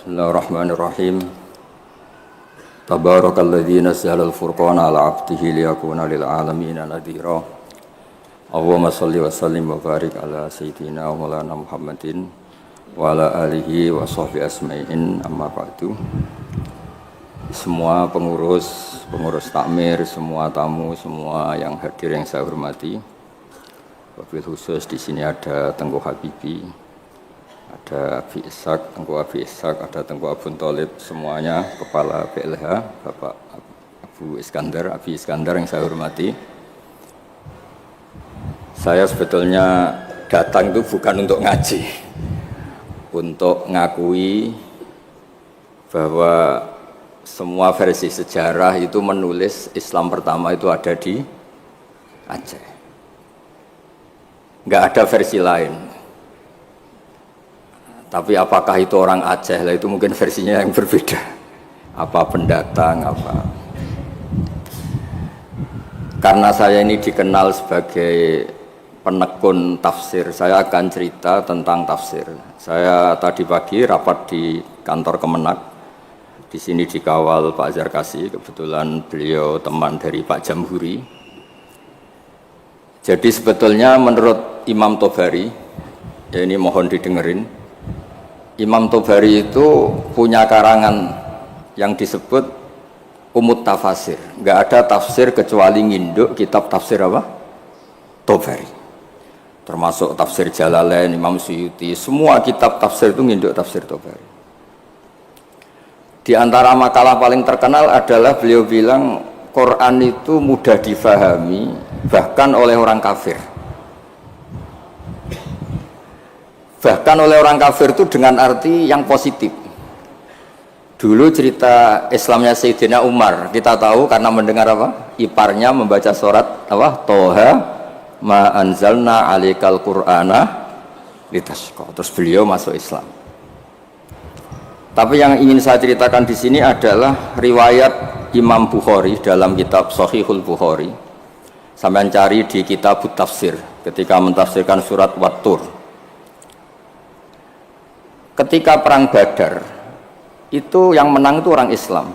Bismillahirrahmanirrahim. Tabarakalladzi nazzala al-furqana ala 'abdihi liyakuna lil 'alamina nadhira. Allahumma shalli wa sallim wa barik ala sayyidina wa maulana Muhammadin wa ala alihi wa sahbihi asma'in, amma ba'du. Semua pengurus takmir, semua tamu, semua yang hadir yang saya hormati. Wabil khusus di sini ada Tengku Habibi, ada Abi Ishaq, Tengku Abi Ishaq, ada Tengku Abun Thalib, semuanya kepala PLH, Bapak Abu Iskandar, Abi Iskandar yang saya hormati. Saya sebetulnya datang itu bukan untuk ngaji, untuk ngakui bahwa semua versi sejarah itu menulis Islam pertama itu ada di Aceh. Nggak ada versi lain. Tapi apakah itu orang Aceh? Lah itu mungkin versinya yang berbeda. Apa pendatang, apa. Karena saya ini dikenal sebagai penekun tafsir, saya akan cerita tentang tafsir. Saya tadi pagi rapat di kantor Kemenak. Di sini dikawal Pak Zarkasi, kebetulan beliau teman dari Pak Jamhuri. Jadi sebetulnya menurut Imam Tobari, ya ini mohon didengerin, Imam Tobari itu punya karangan yang disebut Umut Tafasir. Nggak ada tafsir kecuali nginduk kitab tafsir apa? Tobari. Termasuk tafsir Jalalain, Imam Suyuti, semua kitab tafsir itu nginduk tafsir Tobari. Di antara makalah paling terkenal adalah beliau bilang Quran itu mudah difahami bahkan oleh orang kafir. Bahkan oleh orang kafir itu dengan arti yang positif. Dulu cerita Islamnya Sayyidina Umar, kita tahu karena mendengar apa? Iparnya membaca surat apa? Toha ma anzalna alaikal qur'ana litashqa. Terus beliau masuk Islam. Tapi yang ingin saya ceritakan di sini adalah riwayat Imam Bukhari dalam kitab Shahihul Bukhari. Sampai cari di kitab Tafsir ketika mentafsirkan surat Wat-Tur. Ketika perang Badar itu yang menang itu orang Islam.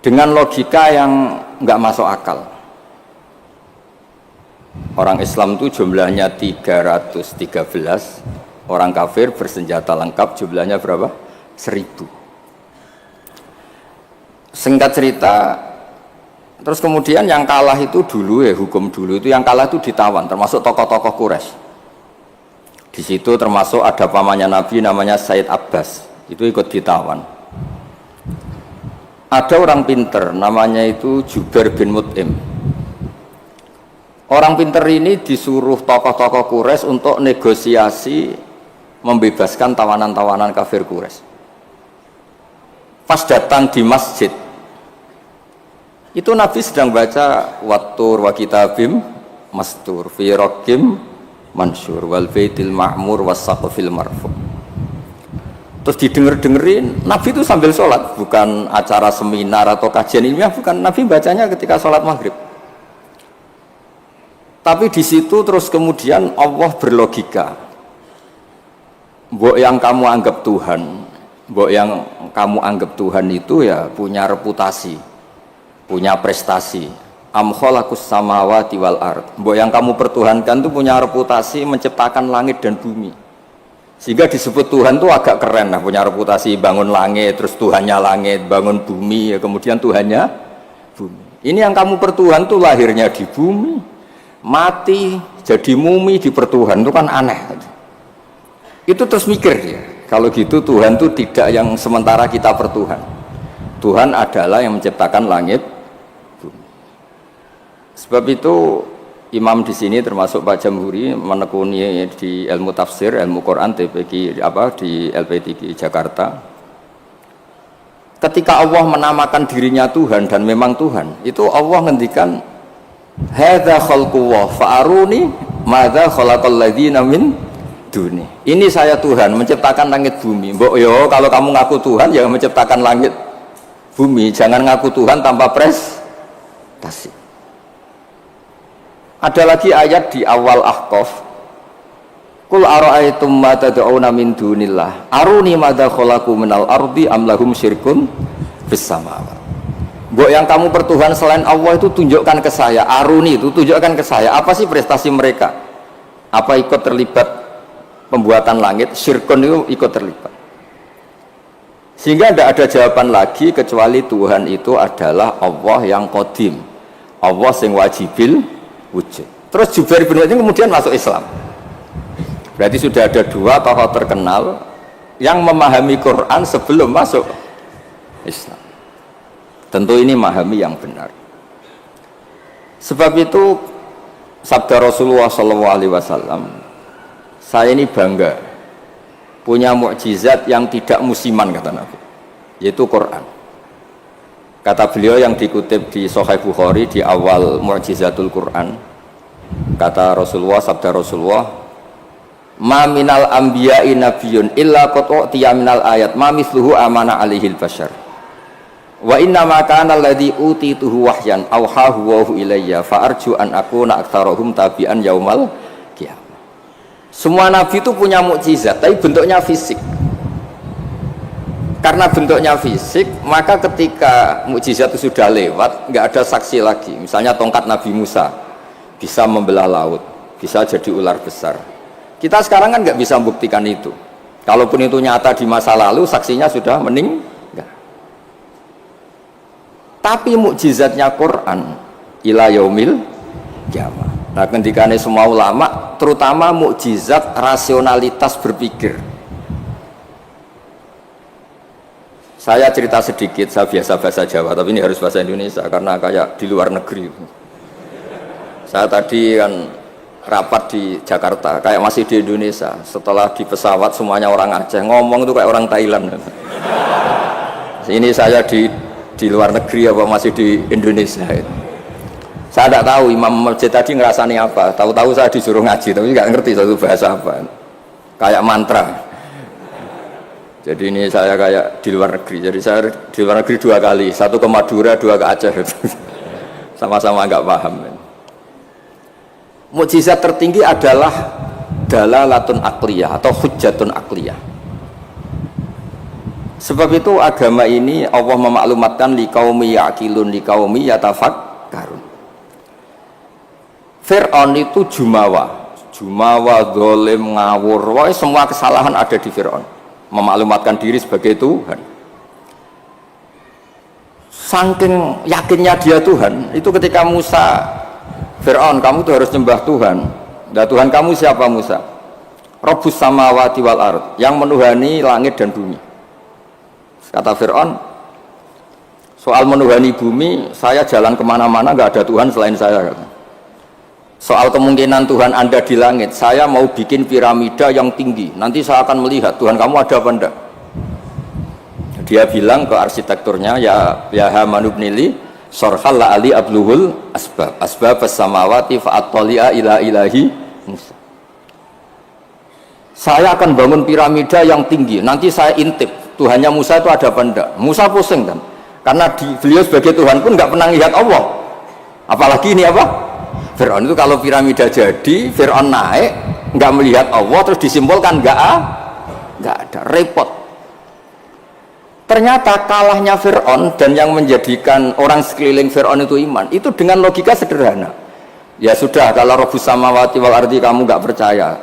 Dengan logika yang nggak masuk akal. Orang Islam itu jumlahnya 313. Orang kafir bersenjata lengkap jumlahnya berapa? 1000. Singkat cerita, terus kemudian yang kalah itu dulu ya, hukum dulu itu yang kalah itu ditawan, termasuk tokoh-tokoh Quraisy. Di situ termasuk ada pamannya Nabi namanya Said Abbas, itu ikut ditawan. Ada orang pinter namanya itu Jubair bin Mut'im. Orang pinter ini disuruh tokoh-tokoh Quraisy untuk negosiasi membebaskan tawanan-tawanan kafir Quraisy. Pas datang di masjid, itu Nabi sedang baca Wat-Tur wa kitabim mastur fi raqim mansur wal baitil ma'mur was saqfil marfu. Terus didengerin, Nabi itu sambil sholat, bukan acara seminar atau kajian ilmiah, bukan. Nabi bacanya ketika sholat maghrib. Tapi di situ terus kemudian Allah berlogika. Mbok yang kamu anggap Tuhan, mbok yang kamu anggap Tuhan itu ya punya reputasi, punya prestasi. Am khalaqus samawati wal ard. Mbok yang kamu pertuhankan itu punya reputasi menciptakan langit dan bumi. Sehingga disebut Tuhan itu agak keren lah, punya reputasi bangun langit, terus Tuhannya langit, bangun bumi, ya kemudian Tuhannya bumi. Ini yang kamu pertuhan tuh lahirnya di bumi, mati jadi mumi di pertuhan, itu kan aneh. Itu terus mikir ya, kalau gitu Tuhan itu tidak yang sementara kita pertuhan. Tuhan adalah yang menciptakan langit, bumi. Sebab itu imam di sini termasuk Pak Jamhuri menekuni di ilmu tafsir, ilmu Quran TPQ di LP3 Jakarta. Ketika Allah menamakan dirinya Tuhan dan memang Tuhan, itu Allah ngendikan hadza khalqullah fa'aruni madza khalaqal ladzina min duni. Ini saya Tuhan menciptakan langit bumi. Mbok yo kalau kamu ngaku Tuhan ya menciptakan langit bumi, jangan ngaku Tuhan tanpa prestasi. Ada lagi ayat di awal Ahqaf Qul ara'aytum ma tad'una min dunillah aruni madza khalaqu minal ardi am lahum syirkun fis samawati. Mbok yang kamu pertuhan selain Allah itu tunjukkan ke saya, aruni itu tunjukkan ke saya apa sih prestasi mereka, apa ikut terlibat pembuatan langit, syirkun itu ikut terlibat. Sehingga tidak ada jawaban lagi kecuali Tuhan itu adalah Allah yang qadim, Allah yang wajibil wujud. Terus Jubair bin Mut'im kemudian masuk Islam. Berarti sudah ada dua tokoh terkenal yang memahami Quran sebelum masuk Islam. Tentu ini memahami yang benar. Sebab itu sabda Rasulullah SAW, saya ini bangga punya mukjizat yang tidak musiman, kata Nabi, yaitu Quran. Kata beliau yang dikutip di Sahih Bukhari di awal mukjizatul Quran, kata Rasulullah, sabda Rasulullah, ma minal anbiya'i nabiyyun illa qad utiya minal ayat ma mithluhu amana alaihil bashar wa inna ma kana alladhi utituhu wahyan awhahu wa ilayya fa arju an akuna aktsarahum tabi'an yaumal qiyamah. Semua nabi itu punya mukjizat tapi bentuknya fisik. Karena bentuknya fisik, maka ketika mukjizat itu sudah lewat, nggak ada saksi lagi. Misalnya tongkat Nabi Musa bisa membelah laut, bisa jadi ular besar. Kita sekarang kan nggak bisa membuktikan itu. Kalaupun itu nyata di masa lalu, saksinya sudah meninggal. Tapi mukjizatnya Quran ila yaumil qiyamah. Nah, ketika semua ulama, terutama mukjizat rasionalitas berpikir. Saya cerita sedikit, saya biasa bahasa Jawa, tapi ini harus bahasa Indonesia karena kayak di luar negeri. Saya tadi kan rapat di Jakarta, kayak masih di Indonesia. Setelah di pesawat semuanya orang Aceh, ngomong itu kayak orang Thailand. Ini saya di luar negeri apa masih di Indonesia. Saya tidak tahu imam masjid tadi ngerasani apa. Tahu-tahu saya disuruh ngaji, tapi nggak ngerti satu bahasa apa. Kayak mantra. Jadi ini saya kayak di luar negeri. Jadi saya di luar negeri 2 kali, 1 ke Madura, 2 ke Aceh. Sama-sama nggak paham. Mukjizat tertinggi adalah dalalatun akliyah atau hujjatun akliyah. Sebab itu agama ini Allah memaklumatkan liqaumi yaqilun liqaumi yatafakkarun. Fir'aun itu jumawa, zalim, ngawur, wah, semua kesalahan ada di Fir'aun. Memaklumatkan diri sebagai Tuhan. Saking yakinnya dia Tuhan, itu ketika Musa, Fir'aun, kamu tuh harus nyembah Tuhan. Dan Tuhan kamu siapa Musa? Rabbus samawati wal ard, yang menuhani langit dan bumi. Kata Fir'aun, soal menuhani bumi, saya jalan kemana-mana gak ada Tuhan selain saya. Soal kemungkinan Tuhan Anda di langit, saya mau bikin piramida yang tinggi, nanti saya akan melihat Tuhan kamu ada apa enggak. Dia bilang ke arsitekturnya, ya Haman ibnili sorhal la ali abluhul asbab as-samawati fa'attali'a ila ilahi Musa. Saya akan bangun piramida yang tinggi, nanti saya intip Tuhannya Musa itu ada apa enggak. Musa pusing kan, karena beliau sebagai Tuhan pun nggak pernah lihat Allah, apalagi ini apa Fir'aun. Itu kalau piramida jadi, Fir'aun naik nggak melihat Allah, terus disimpulkan nggak ada, repot. Ternyata kalahnya Fir'aun dan yang menjadikan orang sekeliling Fir'aun itu iman, itu dengan logika sederhana. Ya sudah, kalau Rabbus samawati wal ardi kamu nggak percaya,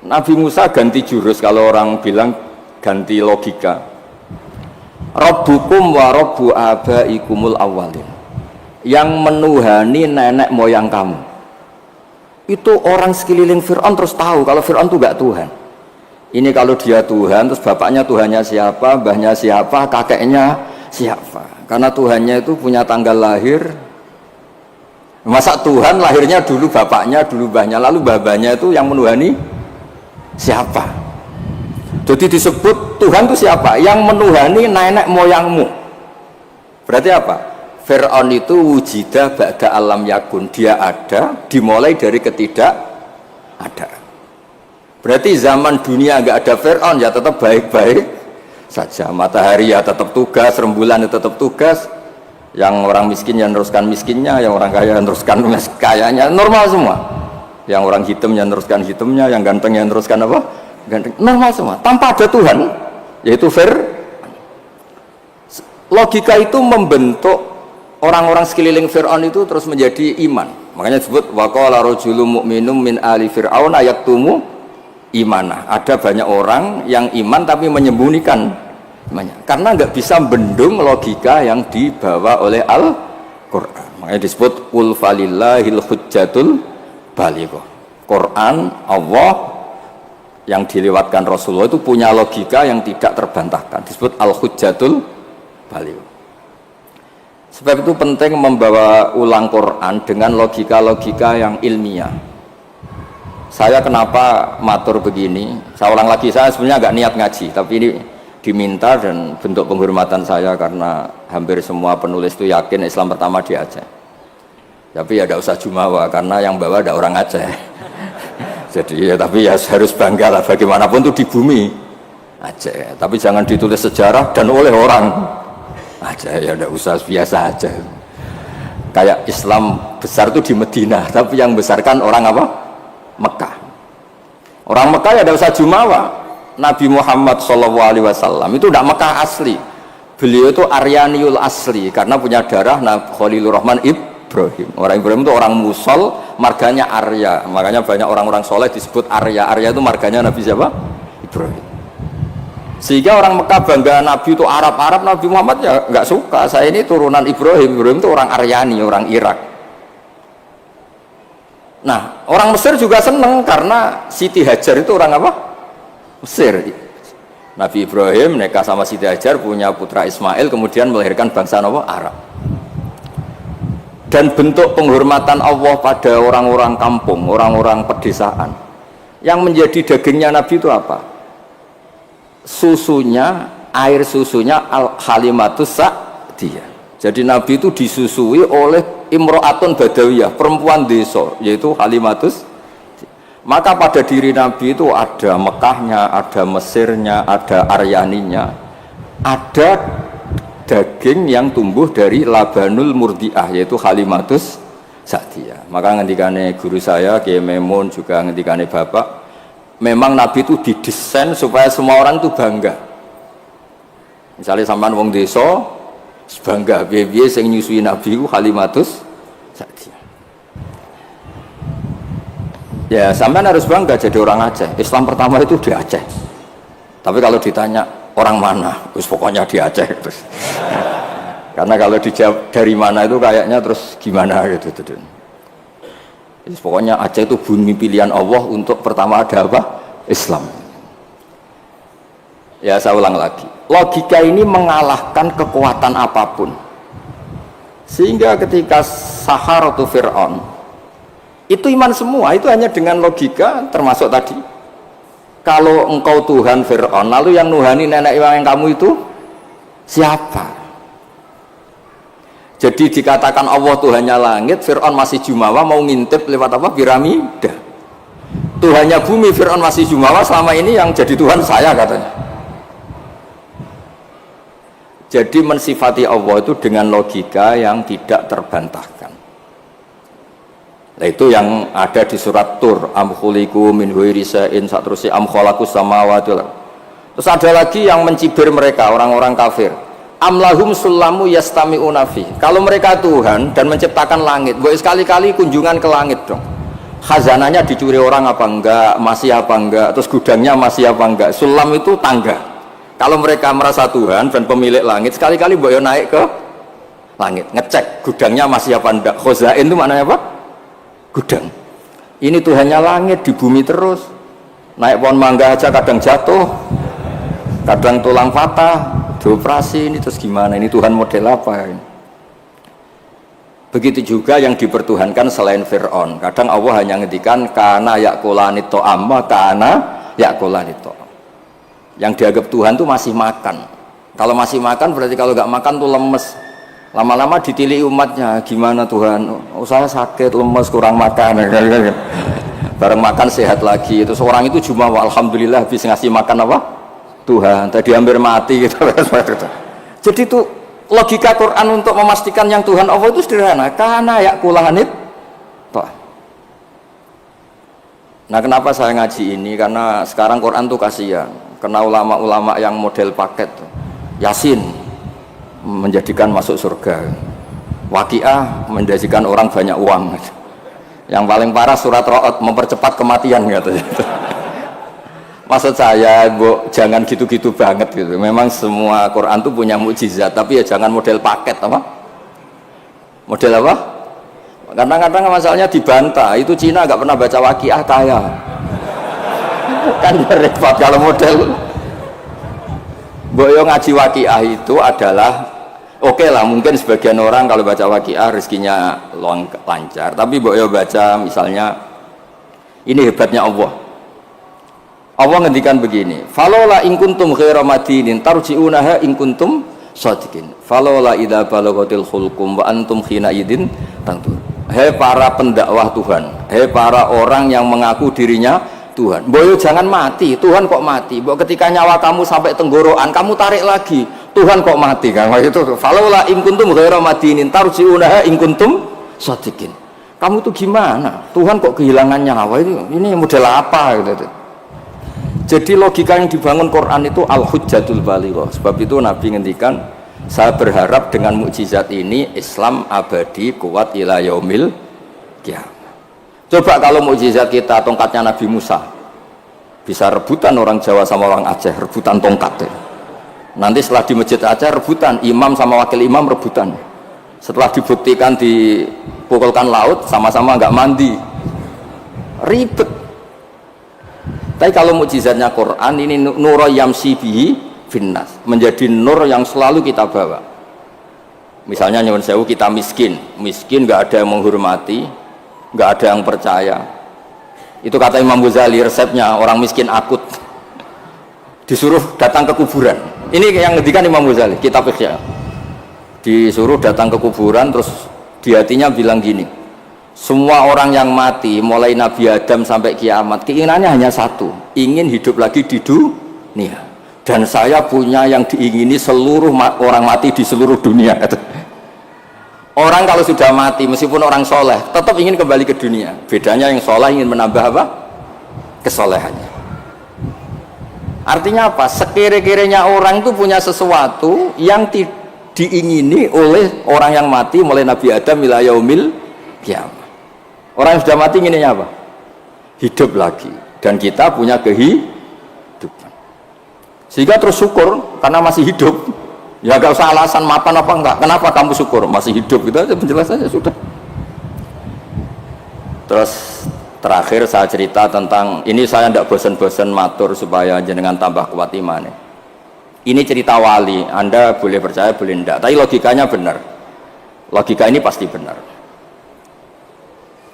Nabi Musa ganti jurus. Kalau orang bilang ganti logika, Rabbukum wa Rabbu abaikumul awwalin, yang menuhani nenek moyang kamu. Itu orang sekeliling Fir'aun terus tahu kalau Fir'aun itu nggak Tuhan. Ini kalau dia Tuhan, terus bapaknya Tuhannya siapa, mbahnya siapa, kakeknya siapa. Karena Tuhannya itu punya tanggal lahir. Masa Tuhan lahirnya dulu bapaknya, dulu mbahnya, lalu mbahnya itu yang menuhani siapa? Jadi disebut Tuhan itu siapa? Yang menuhani nenek moyangmu. Berarti apa? Fir'aun itu wujidah ba'da alam yakun. Dia ada, dimulai dari ketidak ada. Berarti zaman dunia nggak ada Fir'aun, ya tetap baik-baik saja. Matahari ya tetap tugas, rembulan ya tetap tugas. Yang orang miskin ya meneruskan miskinnya, yang orang kaya meneruskan kayanya, normal semua. Yang orang hitam yang teruskan hitamnya, yang ganteng yang teruskan apa? Ganteng. Normal semua, tanpa ada Tuhan, yaitu logika itu membentuk orang-orang sekeliling Fir'aun itu terus menjadi iman. Makanya disebut waqala rajulun mu'minun min ali fir'aun yaktumu imanah. Ada banyak orang yang iman tapi menyembunyikan imannya karena nggak bisa bendung logika yang dibawa oleh Al-Qur'an. Makanya disebut qul falillahil hujjatul balighah. Quran Allah yang dilewatkan Rasulullah itu punya logika yang tidak terbantahkan, disebut al-hujjatul balighah. Sebab itu penting membawa ulang Quran dengan logika-logika yang ilmiah. Saya kenapa matur begini, saya ulang lagi, saya sebenarnya agak niat ngaji, tapi ini diminta dan bentuk penghormatan saya karena hampir semua penulis itu yakin Islam pertama di Aceh. Tapi ya tidak usah jumawa karena yang bawa ada orang Aceh. Jadi ya, tapi ya harus bangga lah bagaimanapun itu di bumi Aceh. Tapi jangan ditulis sejarah dan oleh orang Aceh, ya tidak usah, biasa aja. Kayak Islam besar itu di Medina, tapi yang besarkan orang apa? Mekah. Orang Mekah ya tidak usah jumawa. Nabi Muhammad SAW itu tidak Mekah asli. Beliau itu Aryaniul asli karena punya darah Khalilur Rahman Ibrahim. Orang Ibrahim itu orang Musol, marganya Arya. Makanya banyak orang-orang soleh disebut Arya. Arya itu marganya Nabi siapa? Ibrahim. Sehingga orang Mekah bangga Nabi itu Arab-Arab, Nabi Muhammad ya nggak suka. Saya ini turunan Ibrahim. Ibrahim itu orang Aryani, orang Irak. Nah, orang Mesir juga seneng karena Siti Hajar itu orang apa? Mesir. Nabi Ibrahim nikah sama Siti Hajar, punya putra Ismail, kemudian melahirkan bangsa Arab. Dan bentuk penghormatan Allah pada orang-orang kampung, orang-orang pedesaan, yang menjadi dagingnya Nabi itu apa? Susunya, air susunya al-halimatus sa'diyah. Jadi Nabi itu disusui oleh imro'atun badawiyah, perempuan desa, yaitu halimatus. Maka pada diri Nabi itu ada Mekahnya, ada Mesirnya, ada Aryaninya, ada daging yang tumbuh dari labanul murdiah, yaitu halimatus sa'diyah. Maka ngendikane guru saya Kiai Memun, juga ngendikane Bapak, memang Nabi itu didesain supaya semua orang itu bangga. Misalnya sampean wong desa bangga piye-piye sing nyusui Nabi ku halimatus sa'diyah. Ya sampean harus bangga jadi orang Aceh. Islam pertama itu di Aceh. Tapi kalau ditanya orang mana, terus pokoknya di Aceh terus. Karena kalau dijawab dari mana itu kayaknya terus gimana gitu. Jadi pokoknya Aceh itu bumi pilihan Allah untuk pertama ada apa? Islam. Ya saya ulang lagi. Logika ini mengalahkan kekuatan apapun. Sehingga ketika Saharatu Fir'aun itu iman semua, itu hanya dengan logika, termasuk tadi. Kalau engkau Tuhan Fir'aun, lalu yang nuhani nenek yang kamu itu siapa? Jadi dikatakan Allah Tuhannya langit, Fir'aun masih jumawa, mau ngintip lewat apa? Piramida. Tuhannya bumi, Fir'aun masih jumawa, selama ini yang jadi Tuhan saya katanya. Jadi mensifati Allah itu dengan logika yang tidak terbantahkan. Nah itu yang ada di surat Tur, am khuliqu min ghairi shay'in, saterusé am khalaqus samawati wal. Terus ada lagi yang mencibir mereka, orang-orang kafir. Am lahum sulamu yastami'una fi. Kalau mereka Tuhan dan menciptakan langit, boleh sekali-kali kunjungan ke langit dong. Khazanahnya dicuri orang apa enggak, masih apa enggak, terus gudangnya masih apa enggak. Sulam itu tangga. Kalau mereka merasa Tuhan dan pemilik langit, sekali-kali boleh naik ke langit, ngecek gudangnya masih apa enggak. Khazain itu maknanya apa? Gudang. Ini Tuhannya langit, di bumi terus. Naik pohon mangga aja kadang jatuh, kadang tulang patah, dioperasi. Ini terus gimana? Ini Tuhan model apa ini? Begitu juga yang dipertuhankan selain Fir'aun. Kadang Allah hanya ngendikan kana yakulani to'am, kana yakulani to'am. Yang dianggap Tuhan itu masih makan. Kalau masih makan berarti kalau nggak makan tuh lemes. Lama-lama ditili umatnya, gimana Tuhan? Oh, saya sakit, lemes, kurang makan. Bareng makan sehat lagi. Terus orang itu cuma alhamdulillah habis ngasih makan apa? Tuhan. Tadi hampir mati gitu. Jadi itu logika Quran untuk memastikan yang Tuhan Allah itu sederhana. Karena ya kulanganit toh. Nah kenapa saya ngaji ini? Karena sekarang Quran tuh kasihan. Karena ulama-ulama yang model paket Yasin menjadikan masuk surga, Waqiah menjadikan orang banyak uang. Yang paling parah surat Ra'd mempercepat kematian katanya. Maksud saya, jangan gitu-gitu banget gitu. Memang semua Quran tuh punya mukjizat, tapi ya jangan model paket apa? Model apa? Kadang-kadang masalahnya dibantah. Itu Cina nggak pernah baca Waqiah kaya. Kan repot kalau model. Boyo ngaji Waqiah itu adalah oke lah, mungkin sebagian orang kalau baca Waqiah rezekinya lancar. Tapi boyo baca misalnya, ini hebatnya Allah. Allah ngendikan begini, falola in kuntum ghaira madinin tarji'unaha in kuntum shadiqin. Falola idza balaghatil khulqum wa antum khina idin tantur. Hei para pendakwah Tuhan, hei para orang yang mengaku dirinya Tuhan. Boyo jangan mati, Tuhan kok mati. Bo ketika nyawa kamu sampai tenggorokan, kamu tarik lagi, Tuhan kok mati kan? Itu falola in kuntum ghaira madinin tarji'unaha in kuntum shadiqin. Kamu tuh gimana? Tuhan kok kehilangan nyawa itu? Ini model apa gitu. Jadi logika yang dibangun Quran itu al-hujjatul balighah. Sebab itu Nabi ngendikan, saya berharap dengan mukjizat ini Islam abadi kuat ila yaumil qiyamah. Coba kalau mukjizat kita tongkatnya Nabi Musa, bisa rebutan orang Jawa sama orang Aceh, rebutan tongkat. Nanti setelah di masjid Aceh rebutan, imam sama wakil imam rebutan. Setelah dibuktikan dipukulkan laut, sama-sama nggak mandi, ribet. Tapi kalau mukjizatnya Quran ini nur yamsi bihi finnas, menjadi nur yang selalu kita bawa. Misalnya nyuwun sewu kita miskin nggak ada yang menghormati, nggak ada yang percaya. Itu kata Imam Ghazali, resepnya orang miskin akut disuruh datang ke kuburan. Ini yang ngendikan Imam Ghazali, kitab Ihya. Disuruh datang ke kuburan, terus di hatinya bilang gini, semua orang yang mati mulai Nabi Adam sampai kiamat keinginannya hanya satu, ingin hidup lagi di dunia. Dan saya punya yang diingini seluruh orang mati di seluruh dunia. Orang kalau sudah mati meskipun orang soleh tetap ingin kembali ke dunia. Bedanya yang soleh ingin menambah apa? Kesolehannya. Artinya apa? Sekere-kerenya orang itu punya sesuatu yang diingini oleh orang yang mati mulai Nabi Adam ila yaumil qiyamah. Orang yang sudah mati inginnya apa? Hidup lagi. Dan kita punya kehidupan. Sehingga terus syukur karena masih hidup. Ya gak usah alasan mapan apa enggak. Kenapa kamu syukur? Masih hidup. Gitu aja penjelasannya sudah. Terus terakhir saya cerita tentang, ini saya tidak bosan-bosan matur supaya jenengan tambah kuat imannya. Ini cerita wali. Anda boleh percaya, boleh enggak. Tapi logikanya benar. Logika ini pasti benar.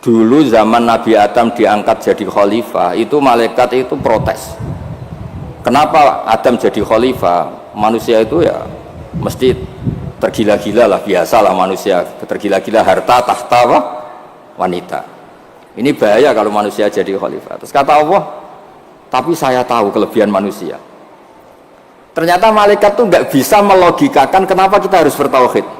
Dulu zaman Nabi Adam diangkat jadi khalifah, itu malaikat itu protes. Kenapa Adam jadi khalifah? Manusia itu ya mesti tergila-gila lah, biasalah manusia tergila-gila harta, tahta, wanita. Ini bahaya kalau manusia jadi khalifah. Terus kata Allah, tapi saya tahu kelebihan manusia. Ternyata malaikat tuh nggak bisa melogikakan kenapa kita harus bertauhid.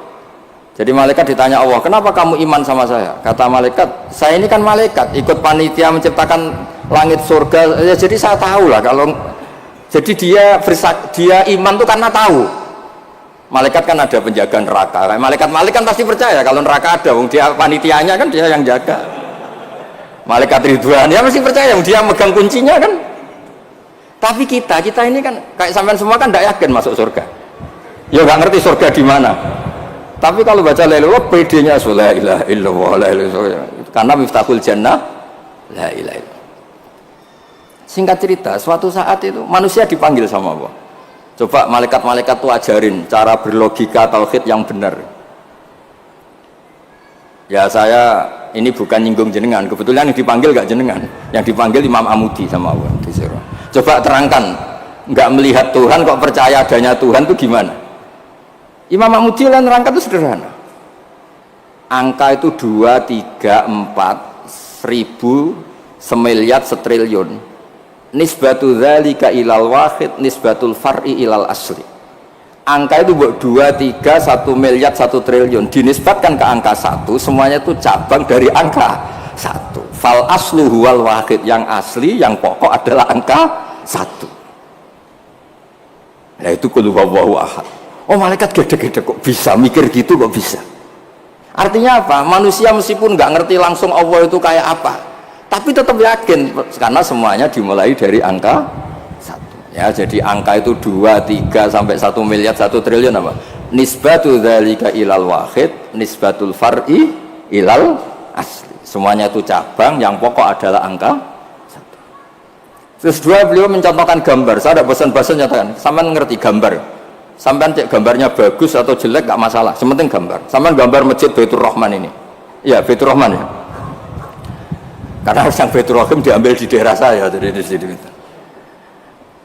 Jadi malaikat ditanya Allah, kenapa kamu iman sama saya? Kata malaikat, saya ini kan malaikat, ikut panitia menciptakan langit surga. Ya, jadi saya tahu lah kalau, jadi dia iman tuh karena tahu. Malaikat kan ada penjaga neraka. Malaikat kan pasti percaya kalau neraka ada, dia panitianya kan dia yang jaga. Malaikat Ridwan ya pasti percaya, dia megang kuncinya kan. Tapi kita ini kan kayak sampean semua kan tidak yakin masuk surga. Ya nggak ngerti surga di mana. Tapi kalau baca la ilaha PD-nya la ilaha illallah, la ilaha illallah. Karena miftahul jannah la ilaha illallah. Singkat cerita, suatu saat itu manusia dipanggil sama Allah. Coba malaikat-malaikat tuh ajarin cara berlogika tauhid yang benar. Ya saya ini bukan nyinggung jenengan, kebetulan yang dipanggil gak jenengan, yang dipanggil Imam Amudi sama Allah. Coba terangkan, nggak melihat Tuhan kok percaya adanya Tuhan tuh gimana? Imam Mahmudi lan rangka itu sederhana. Angka itu 2, 3, 4, 1000, semiliar, setriliun. Nisbatu dzalika ilal wahid, nisbatul far'i ilal asli. Angka itu 2, 3, 1 miliar, 1 triliun dinisbatkan ke angka 1, semuanya itu cabang dari angka 1. Fal aslu huwal wahid, yang asli, yang pokok adalah angka 1. Nah itu qul huwallahu ahad. Oh malaikat gede-gede kok bisa mikir gitu, kok bisa. Artinya apa? Manusia meskipun nggak ngerti langsung Allah itu kayak apa, tapi tetap yakin karena semuanya dimulai dari angka 1. Ya, jadi angka itu 2, 3 sampai 1 miliar, 1 triliun apa? Nisbatu dzalika ilal wahid, nisbatul far'i ilal asli. Semuanya itu cabang, yang pokok adalah angka 1. Terus 2, beliau mencontohkan gambar. Saya ada bosan-bosan nyatakan, sampean ngerti gambar. Sampean cek gambarnya bagus atau jelek gak masalah, sementing gambar. Sampean gambar masjid Baitur Rahman ini. Ya, Baitur Rahman ya. Karena yang Baitur Rahim diambil di daerah saya dari sini.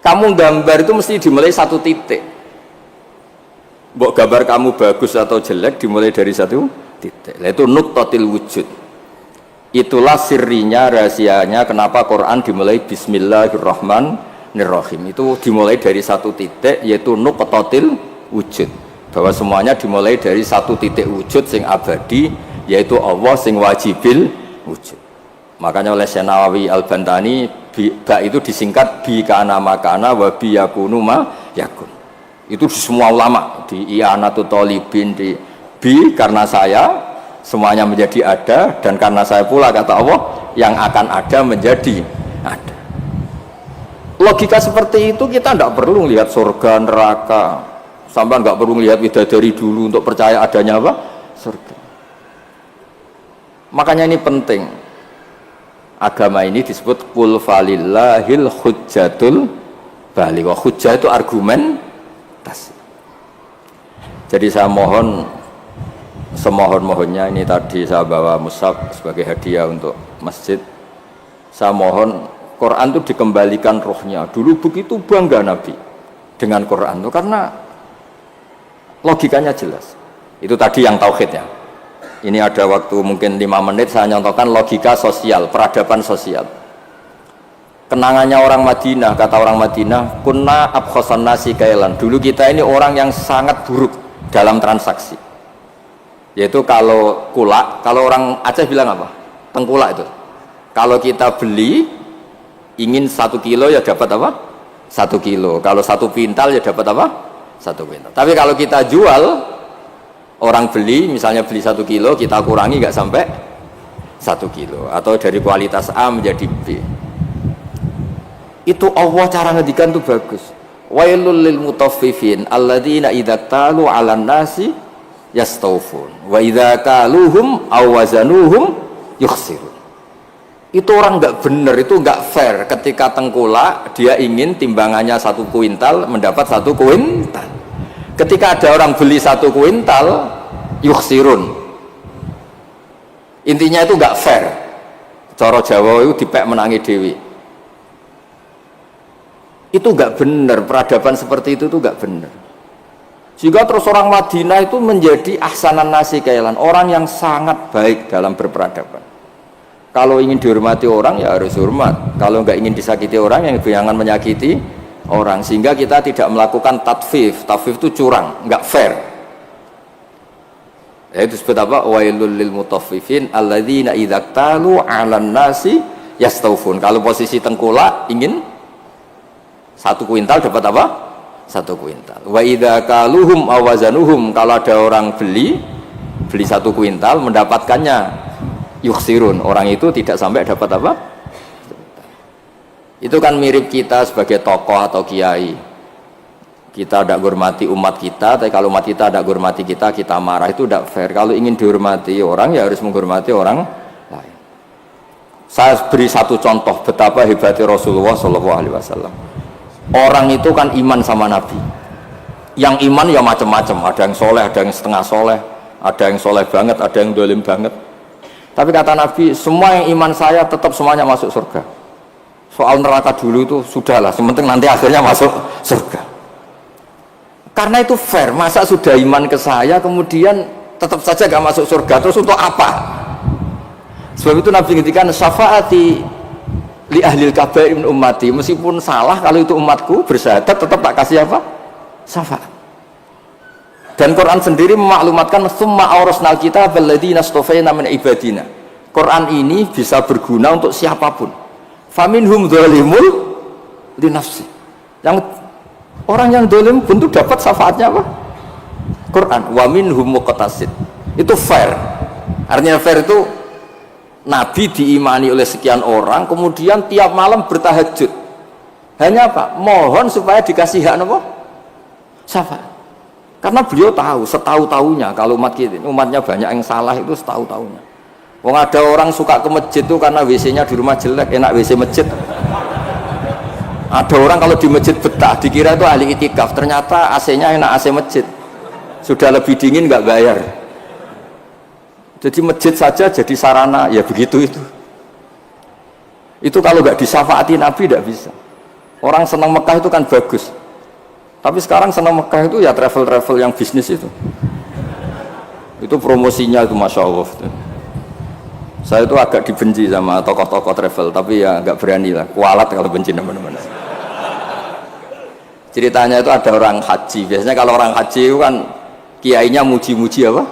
Kamu gambar itu mesti dimulai 1 titik. Mbok gambar kamu bagus atau jelek dimulai dari 1 titik. Itu nuqtatil wujud. Itulah sirrinya, rahasianya kenapa Quran dimulai Bismillahirrahmanirrahim. Itu dimulai dari 1 titik, yaitu nuqtatil wujud. Bahwa semuanya dimulai dari 1 titik wujud sing abadi, yaitu Allah sing wajibil wujud. Makanya oleh Syekh Nawawi Al-Bantani, ba itu disingkat bi kana makana wa bi yakunu ma yakun. Itu di semua ulama, di I'anatul Talibin, di bi karena saya semuanya menjadi ada, dan karena saya pula kata Allah yang akan ada menjadi ada. Logika seperti itu kita tidak perlu lihat surga neraka, sampai nggak perlu lihat bidadari dulu untuk percaya adanya apa? Surga. Makanya ini penting. Agama ini disebut qul falillahil hujjatul baligh. Hujjah itu argumentasi. Jadi saya mohon semohon-mohonnya, ini tadi saya bawa mushaf sebagai hadiah untuk masjid. Saya mohon Quran itu dikembalikan rohnya. Dulu begitu bangga Nabi dengan Quran itu karena logikanya jelas. Itu tadi yang tauhidnya. Ini ada waktu mungkin 5 menit saya nyontohkan logika sosial, peradaban sosial. Kenangannya orang Madinah, kata orang Madinah, kunna abkhosan nasi kailan. Dulu kita ini orang yang sangat buruk dalam transaksi. Yaitu kalau kulak, kalau orang Aceh bilang apa? Tengkulak itu. Kalau kita beli ingin 1 kilo ya dapat apa? 1 kilo. Kalau 1 pintal ya dapat apa? 1 pintal. Tapi kalau kita jual, orang beli misalnya beli 1 kilo, kita kurangi nggak sampai 1 kilo, atau dari kualitas A menjadi B. Itu Allah cara ngedikan tuh bagus. Wailul lil mutaffifin alladzina idza talu 'alan nasi yastawfun wa idza kaluhum aw wazanuhum yukhsirun. Itu orang nggak benar, itu nggak fair ketika tengkulak dia ingin timbangannya 1 kuintal mendapat 1 kuintal. Ketika ada orang beli 1 kuintal, yukhsirun. Intinya itu nggak fair. Cara Jawa itu dipek menangi dewi. Itu nggak benar, peradaban seperti itu tuh nggak benar. Sehingga terus orang Madinah itu menjadi ahsanan nasi kailan, orang yang sangat baik dalam berperadaban. Kalau ingin dihormati orang ya harus hormat. Kalau nggak ingin disakiti orang, yang jangan menyakiti orang. Sehingga kita tidak melakukan tatfif. Tatfif itu curang, nggak fair. Ya, itu sebut apa? Wailul lil mutaffifin alladzina idza talu 'alan nasi yastawfun. Kalau posisi tengkulak ingin 1 kuintal dapat apa? 1 kuintal. Wa idza kaluhum aw wazanuhum, kalau ada orang beli 1 kuintal mendapatkannya yukhsirun. Orang itu tidak sampai dapat apa? Itu kan mirip kita sebagai tokoh atau kiai. Kita tidak hormati umat kita, tapi kalau umat kita tidak hormati kita, kita marah. Itu tidak fair. Kalau ingin dihormati orang ya harus menghormati orang lain. Saya beri 1 contoh betapa hebatnya Rasulullah SAW. Orang itu kan iman sama Nabi. Yang iman ya macam-macam. Ada yang soleh, ada yang setengah soleh, ada yang soleh banget, ada yang dolim banget. Tapi kata Nabi, semua yang iman saya tetap semuanya masuk surga. Soal neraka dulu itu sudahlah, sementing nanti akhirnya masuk surga. Karena itu fair. Masa sudah iman ke saya kemudian tetap saja gak masuk surga, terus untuk apa? Sebab itu Nabi ngintikan syafaati li ahlil kabair min ummati, meskipun salah kalau itu umatku bersyahadat tetap tak kasih apa? Syafaat. Dan Quran sendiri memaklumatkan summa awrasnal kitab alladziina astafayna min ibadina. Quran ini bisa berguna untuk siapapun. Faminhum dzalimun li nafsi. Yang orang yang zalim pun tuh dapat syafaatnya apa? Quran. Wa minhum muqtasid. Itu fair. Artinya fair itu Nabi diimani oleh sekian orang, kemudian tiap malam bertahajud. Hanya apa? Mohon supaya dikasih hak apa? Syafaat. Karena beliau tahu, setahu-tahunya kalau umatnya banyak yang salah itu setahu-tahunya. Wong ada orang suka ke masjid itu karena WC-nya di rumah jelek, enak WC masjid. Ada orang kalau di masjid betah, dikira itu ahli itikaf, ternyata AC-nya enak AC masjid. Sudah lebih dingin nggak bayar. Jadi masjid saja jadi sarana, ya begitu itu. Itu kalau nggak disyafaati Nabi tidak bisa. Orang senang Mekah itu kan bagus. Tapi sekarang senang Mekah itu ya travel-travel yang bisnis itu. Itu promosinya itu Masya Allah. Saya itu agak dibenci sama tokoh-tokoh travel, tapi ya nggak berani lah, kualat kalau benci teman-teman. Ceritanya itu ada orang haji. Biasanya kalau orang haji itu kan kiainya muji-muji apa?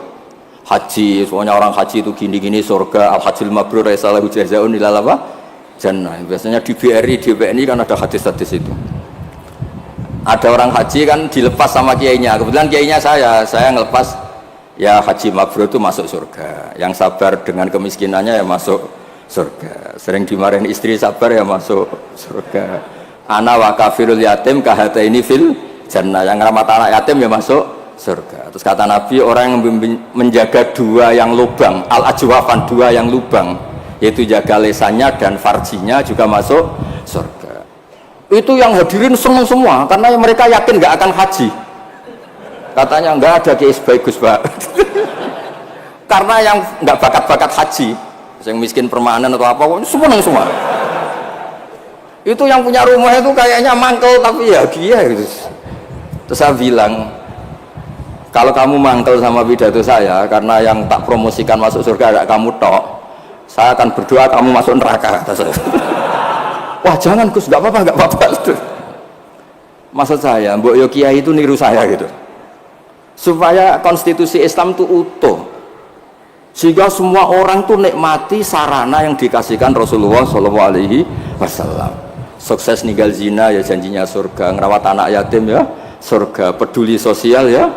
Haji, soalnya orang haji itu gini-gini surga, al-hajjul mabrur salahu jazaa'un ilal apa? Jannah. Biasanya di BRI, di BNI kan ada hadis-hadis itu. Ada orang haji kan dilepas sama kiainya. Kebetulan kiainya saya ngelepas. Ya haji mabrur itu masuk surga. Yang sabar dengan kemiskinannya ya masuk surga. Sering dimarahin istri sabar ya masuk surga. Ana wa kafirul yatim kahataini fil jannah. Yang ramah anak yatim ya masuk surga. Terus kata Nabi, orang yang menjaga dua yang lubang, al-ajwafan, dua yang lubang, yaitu jaga lesannya dan farjinya juga masuk surga. Itu yang hadirin senang semua karena mereka yakin nggak akan haji. Katanya enggak ada kiai bagus Pak. Karena yang enggak bakat-bakat haji, yang miskin permanen atau apa, senang semua. Itu yang punya rumah itu kayaknya mangkel tapi ya dia gitu. Terus saya bilang, kalau kamu mangkel sama pidato saya karena yang tak promosikan masuk surga ada kamu tok, saya akan berdoa kamu masuk neraka, kata saya. Wah jangan Gus, enggak apa-apa. Maksud saya, Mbok Yo Kiai itu niru saya gitu. Supaya konstitusi Islam itu utuh, sehingga semua orang tuh nikmati sarana yang dikasihkan Rasulullah SAW. Sukses ninggal zina ya janjinya surga, ngerawat anak yatim ya surga, peduli sosial ya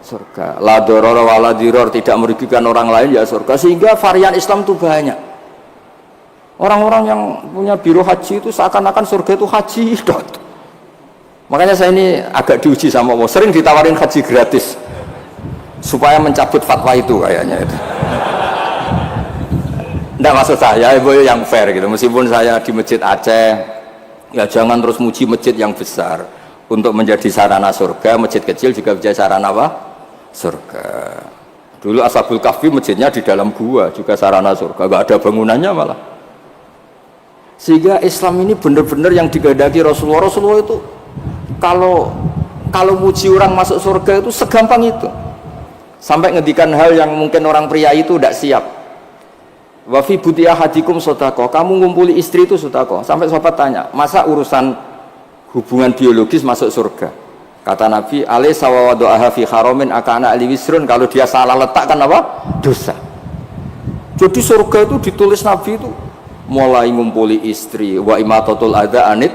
surga, la doror wala diror, tidak merugikan orang lain ya surga. Sehingga varian Islam itu banyak. Orang-orang yang punya biro haji itu seakan-akan surga itu haji. Makanya saya ini agak diuji sama Allah, sering ditawarin haji gratis supaya mencabut fatwa itu kayaknya itu. Nggak maksud saya, ibu yang fair gitu. Meskipun saya di masjid Aceh, ya jangan terus muji masjid yang besar. Untuk menjadi sarana surga, masjid kecil juga menjadi sarana apa? Surga. Dulu Ashabul Kahfi masjidnya di dalam gua juga sarana surga, nggak ada bangunannya malah. Sehingga Islam ini benar-benar yang digadaki Rasulullah. Rasulullah itu kalau muji orang masuk surga itu segampang itu, sampai ngedikan hal yang mungkin orang pria itu tidak siap. Wa fi buti ahadikum sodako, kamu ngumpuli istri itu sodako. Sampai sahabat tanya, masa urusan hubungan biologis masuk surga? Kata Nabi, alaysa wa wadu'aha fi haramin akana ali wisrun, kalau dia salah letakkan apa? Dosa. Jadi surga itu ditulis Nabi itu mulai ngumpuli istri, wa imatatul adza anit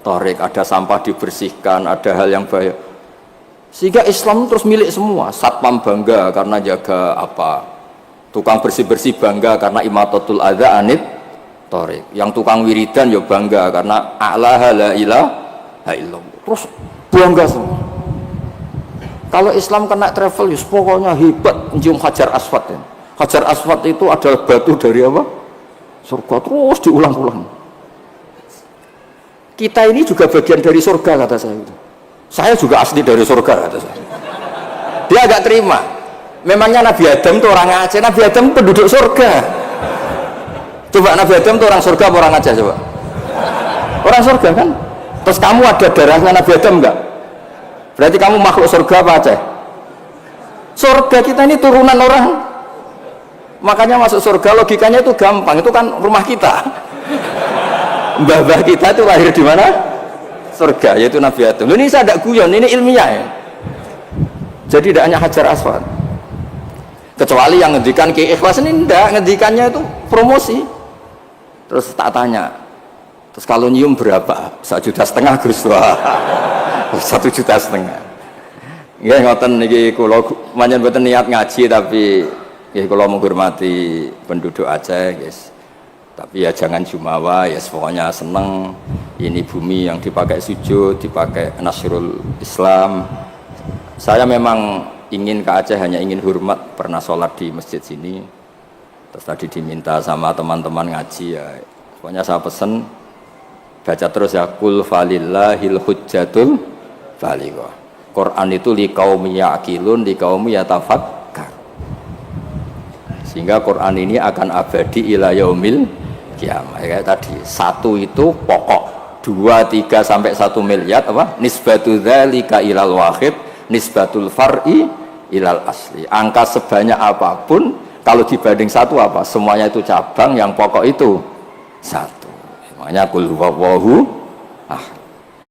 tarik, ada sampah dibersihkan, ada hal yang bahaya. Sehingga Islam terus milik semua. Satpam bangga karena jaga apa, tukang bersih-bersih bangga karena imatatul adza anit tarik, yang tukang wiridan ya bangga karena a'laha la ilaha illallah. Terus bangga semua. Kalau Islam kena travel ya pokoknya hebat, mencium hajar aswad ya. Hajar aswad itu adalah batu dari apa? Surga, terus diulang-ulang. Kita ini juga bagian dari surga, kata saya. Saya juga asli dari surga, kata saya. Dia agak terima. Memangnya Nabi Adam itu orang Aceh, Nabi Adam penduduk surga. Coba Nabi Adam itu orang surga apa orang Aceh coba? Orang surga kan? Terus kamu ada darahnya Nabi Adam enggak? Berarti kamu makhluk surga apa Aceh? Surga, kita ini turunan orang. Makanya masuk surga logikanya itu gampang, itu kan rumah kita. Mbah-mbah kita itu lahir di mana? Surga, yaitu Nabi Adam. Ini saya tidak guyon, ini ilmiah ya. Jadi tidak hanya hajar aswad. Kecuali yang ngendikan Ki Ikhlas ini ndak, ngendikannya itu promosi. Terus tak tanya, terus kalau nyium berapa? 1,5 juta Gus. Wah, 1,5 juta. Nggih ngoten niki kula pancen mboten niat ngaji tapi nggih kula menghormati penduduk Aceh, guys. Tapi ya jangan jumawa, ya pokoknya seneng ini bumi yang dipakai sujud, dipakai nasrul Islam. Saya memang ingin ke Aceh hanya ingin hormat, pernah sholat di masjid sini. Terus tadi diminta sama teman-teman ngaji ya. Pokoknya saya pesen baca terus ya kul falillahil hujjatul balighah. Quran itu liqaumi yaqilun, liqaumi yatafakkar. Sehingga Quran ini akan abadi ila yaumil kiamat. Kayak tadi, 1 itu pokok, 2, 3 sampai 1 miliar apa? Nisbatu dzalika ilal wahid, nisbatul far'i ilal asli. Angka sebanyak apapun kalau dibanding 1 apa? Semuanya itu cabang, yang pokok itu 1. Makanya qul huwallahu ahad.